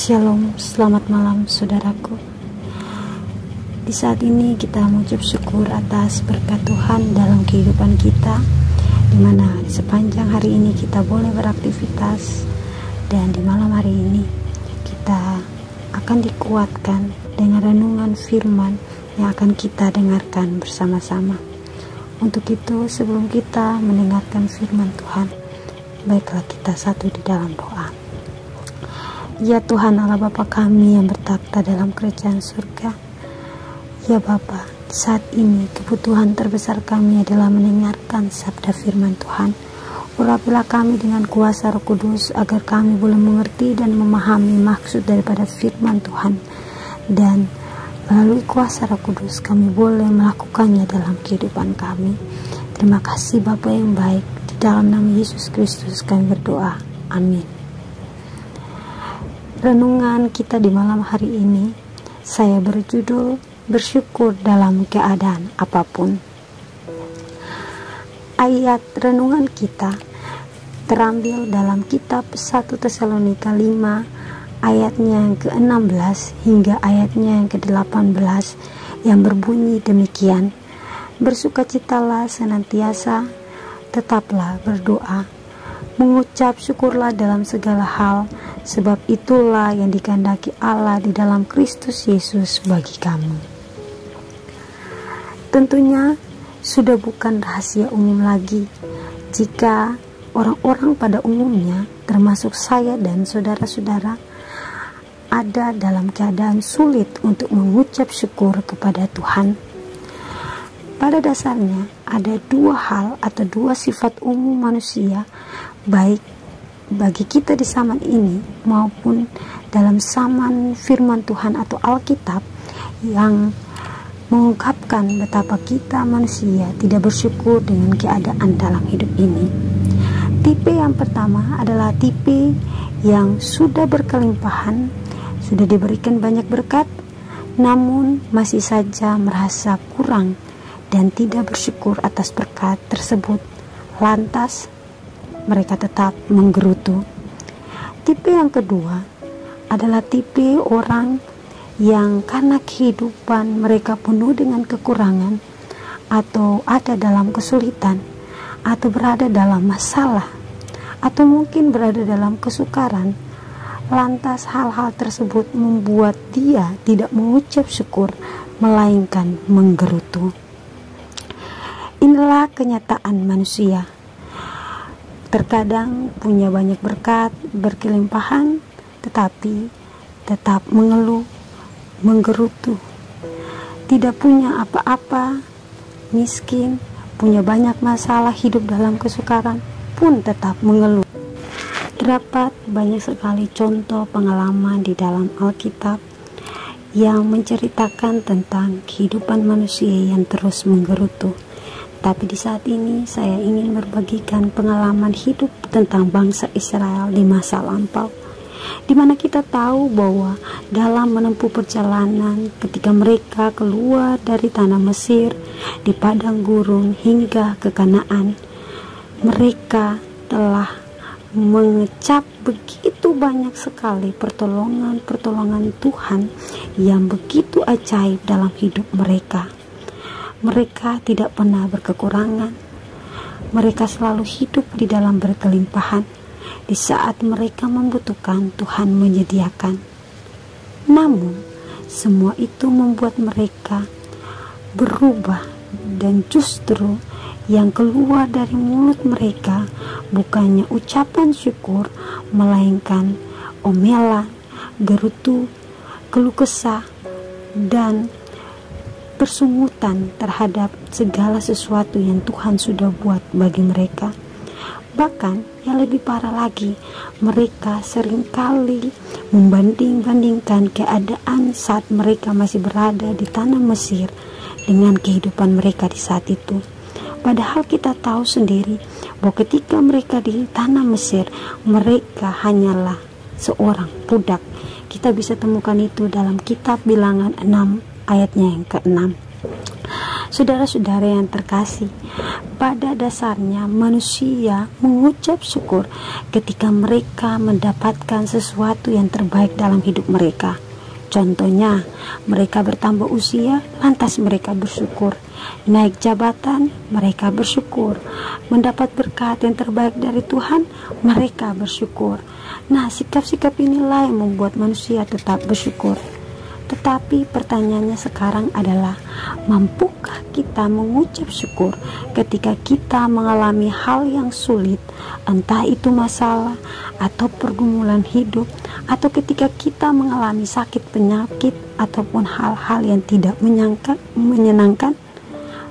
Shalom, selamat malam saudaraku. Di saat ini kita mengucap syukur atas berkat Tuhan dalam kehidupan kita, di mana sepanjang hari ini kita boleh beraktivitas, dan di malam hari ini kita akan dikuatkan dengan renungan firman yang akan kita dengarkan bersama-sama. Untuk itu, sebelum kita mendengarkan firman Tuhan, baiklah kita satu di dalam doa. Ya Tuhan Allah Bapa kami yang bertakhta dalam kerajaan surga. Ya Bapa, saat ini kebutuhan terbesar kami adalah mendengarkan sabda firman Tuhan. Urapilah kami dengan kuasa Roh Kudus agar kami boleh mengerti dan memahami maksud daripada firman Tuhan. Dan melalui kuasa Roh Kudus kami boleh melakukannya dalam kehidupan kami. Terima kasih Bapa yang baik. Di dalam nama Yesus Kristus kami berdoa. Amin. Renungan kita di malam hari ini saya berjudul bersyukur dalam keadaan apapun. Ayat renungan kita terambil dalam kitab 1 Tesalonika 5 ayatnya yang ke-16 hingga ayatnya yang ke-18 yang berbunyi demikian. Bersukacitalah senantiasa, tetaplah berdoa, mengucap syukurlah dalam segala hal, sebab itulah yang dikehendaki Allah di dalam Kristus Yesus bagi kamu. Tentunya sudah bukan rahasia umum lagi jika orang-orang pada umumnya, termasuk saya dan saudara-saudara, ada dalam keadaan sulit untuk mengucap syukur kepada Tuhan. Pada dasarnya ada dua hal atau dua sifat umum manusia, baik bagi kita di zaman ini maupun dalam zaman firman Tuhan atau Alkitab, yang mengungkapkan betapa kita manusia tidak bersyukur dengan keadaan dalam hidup ini. Tipe yang pertama adalah tipe yang sudah berkelimpahan, sudah diberikan banyak berkat, namun masih saja merasa kurang dan tidak bersyukur atas berkat tersebut. Lantas mereka tetap menggerutu. Tipe yang kedua adalah tipe orang yang karena kehidupan mereka penuh dengan kekurangan, atau ada dalam kesulitan, atau berada dalam masalah, atau mungkin berada dalam kesukaran. Lantas hal-hal tersebut membuat dia tidak mengucap syukur, melainkan menggerutu. Inilah kenyataan manusia. Terkadang punya banyak berkat, berkelimpahan, tetapi tetap mengeluh, menggerutu. Tidak punya apa-apa, miskin, punya banyak masalah, hidup dalam kesukaran, pun tetap mengeluh. Terdapat banyak sekali contoh pengalaman di dalam Alkitab yang menceritakan tentang kehidupan manusia yang terus menggerutu. Tapi di saat ini saya ingin berbagikan pengalaman hidup tentang bangsa Israel di masa lampau, di mana kita tahu bahwa dalam menempuh perjalanan ketika mereka keluar dari tanah Mesir, di padang gurun hingga ke Kanaan, mereka telah mengecap begitu banyak sekali pertolongan Tuhan yang begitu ajaib dalam hidup mereka. Mereka tidak pernah berkekurangan. Mereka selalu hidup di dalam berkelimpahan. Di saat mereka membutuhkan, Tuhan menyediakan. Namun, semua itu membuat mereka berubah, dan justru yang keluar dari mulut mereka bukannya ucapan syukur, melainkan omelan, gerutu, keluh kesah, dan persungutan terhadap segala sesuatu yang Tuhan sudah buat bagi mereka. Bahkan yang lebih parah lagi, mereka seringkali membanding-bandingkan keadaan saat mereka masih berada di tanah Mesir dengan kehidupan mereka di saat itu. Padahal kita tahu sendiri bahwa ketika mereka di tanah Mesir, mereka hanyalah seorang budak. Kita bisa temukan itu dalam kitab Bilangan 6 ayatnya yang ke-6. Saudara-saudara yang terkasih, pada dasarnya manusia mengucap syukur ketika mereka mendapatkan sesuatu yang terbaik dalam hidup mereka. Contohnya, mereka bertambah usia, lantas mereka bersyukur. Naik jabatan, mereka bersyukur. Mendapat berkat yang terbaik dari Tuhan, mereka bersyukur. Nah, sikap-sikap inilah yang membuat manusia tetap bersyukur. Tetapi pertanyaannya sekarang adalah, mampukah kita mengucap syukur ketika kita mengalami hal yang sulit, entah itu masalah atau pergumulan hidup, atau ketika kita mengalami sakit penyakit ataupun hal-hal yang tidak menyenangkan?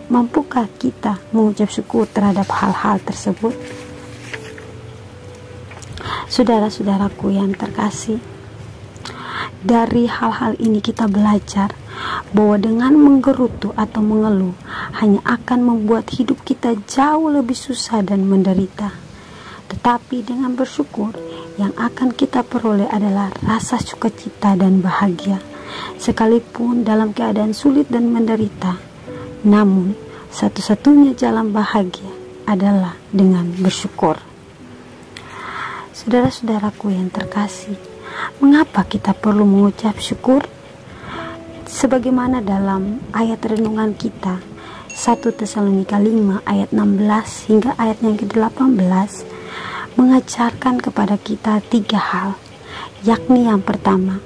Mampukah kita mengucap syukur terhadap hal-hal tersebut? Saudara-saudaraku yang terkasih, dari hal-hal ini kita belajar bahwa dengan menggerutu atau mengeluh hanya akan membuat hidup kita jauh lebih susah dan menderita. Tetapi dengan bersyukur, yang akan kita peroleh adalah rasa sukacita dan bahagia, sekalipun dalam keadaan sulit dan menderita. Namun, satu-satunya jalan bahagia adalah dengan bersyukur. Saudara-saudaraku yang terkasih, mengapa kita perlu mengucap syukur? Sebagaimana dalam ayat renungan kita 1 Tesalonika 5 ayat 16 hingga ayat yang ke-18 mengajarkan kepada kita 3 hal, yakni yang pertama,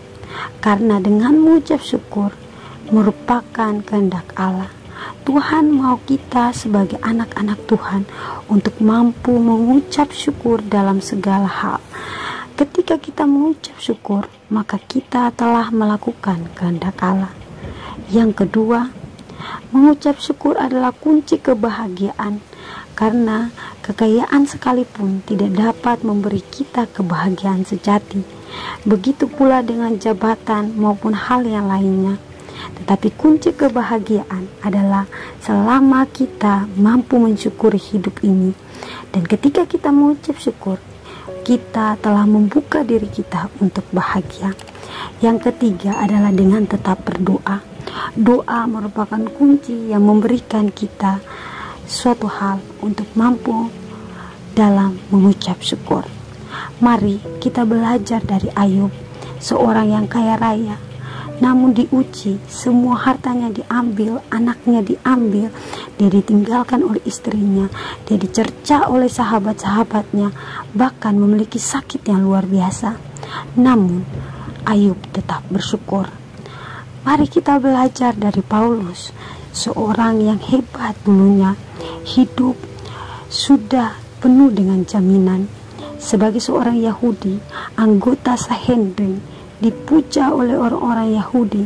karena dengan mengucap syukur merupakan kehendak Allah. Tuhan mau kita sebagai anak-anak Tuhan untuk mampu mengucap syukur dalam segala hal. Ketika kita mengucap syukur, maka kita telah melakukan kehendak Allah. Yang kedua, mengucap syukur adalah kunci kebahagiaan, karena kekayaan sekalipun tidak dapat memberi kita kebahagiaan sejati. Begitu pula dengan jabatan maupun hal yang lainnya. Tetapi kunci kebahagiaan adalah selama kita mampu mensyukuri hidup ini. Dan ketika kita mengucap syukur, kita telah membuka diri kita untuk bahagia. Yang ketiga adalah dengan tetap berdoa. Doa merupakan kunci yang memberikan kita suatu hal untuk mampu dalam mengucap syukur. Mari kita belajar dari Ayub, seorang yang kaya raya, namun diuji, semua hartanya diambil, anaknya diambil, dia ditinggalkan oleh istrinya, dia dicerca oleh sahabat-sahabatnya, bahkan memiliki sakit yang luar biasa. Namun Ayub tetap bersyukur. Mari kita belajar dari Paulus, seorang yang hebat dulunya, hidup sudah penuh dengan jaminan. Sebagai seorang Yahudi, anggota Sanhedrin, dipuja oleh orang-orang Yahudi,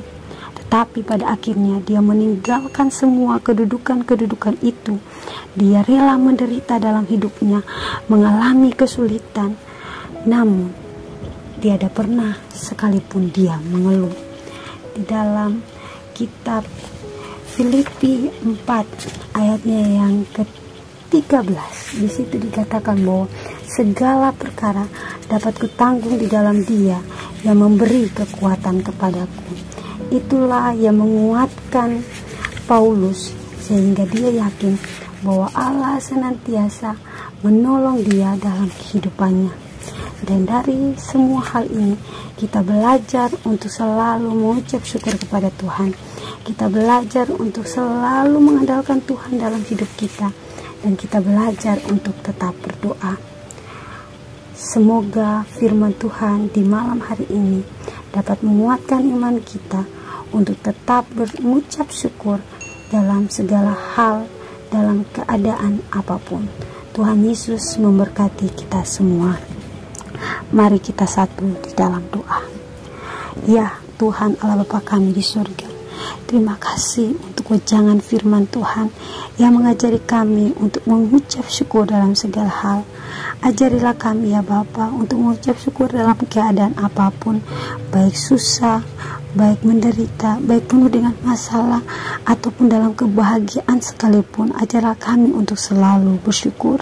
tetapi pada akhirnya dia meninggalkan semua kedudukan-kedudukan itu. Dia rela menderita dalam hidupnya, mengalami kesulitan, namun tiada pernah sekalipun dia mengeluh. Di dalam kitab Filipi 4 ayatnya yang ke-13, di situ dikatakan bahwa segala perkara dapat kutanggung di dalam Dia yang memberi kekuatan kepadaku. Itulah yang menguatkan Paulus, sehingga dia yakin bahwa Allah senantiasa menolong dia dalam kehidupannya. Dan dari semua hal ini kita belajar untuk selalu mengucap syukur kepada Tuhan. Kita belajar untuk selalu mengandalkan Tuhan dalam hidup kita, dan kita belajar untuk tetap berdoa. Semoga firman Tuhan di malam hari ini dapat menguatkan iman kita untuk tetap mengucap syukur dalam segala hal, dalam keadaan apapun. Tuhan Yesus memberkati kita semua. Mari kita satu di dalam doa. Ya Tuhan Allah Bapa kami di surga, terima kasih untuk wejangan firman Tuhan yang mengajari kami untuk mengucap syukur dalam segala hal. Ajarilah kami ya Bapa untuk mengucap syukur dalam keadaan apapun, baik susah, baik menderita, baik penuh dengan masalah, ataupun dalam kebahagiaan sekalipun. Ajarlah kami untuk selalu bersyukur.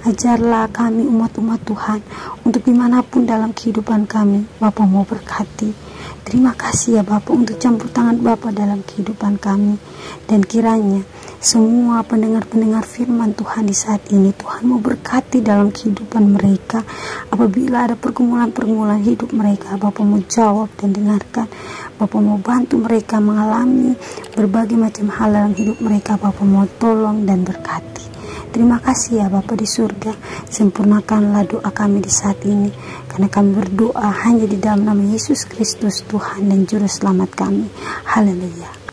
Ajarlah kami umat-umat Tuhan untuk dimanapun dalam kehidupan kami, Bapa mau berkati. Terima kasih ya Bapak untuk campur tangan Bapak dalam kehidupan kami. Dan kiranya semua pendengar-pendengar firman Tuhan di saat ini, Tuhan mau berkati dalam kehidupan mereka. Apabila ada pergumulan-pergumulan hidup mereka, Bapak mau jawab dan dengarkan. Bapak mau bantu mereka mengalami berbagai macam hal dalam hidup mereka. Bapak mau tolong dan berkati. Terima kasih ya Bapa di surga, sempurnakanlah doa kami di saat ini, karena kami berdoa hanya di dalam nama Yesus Kristus, Tuhan dan Juru Selamat kami. Haleluya.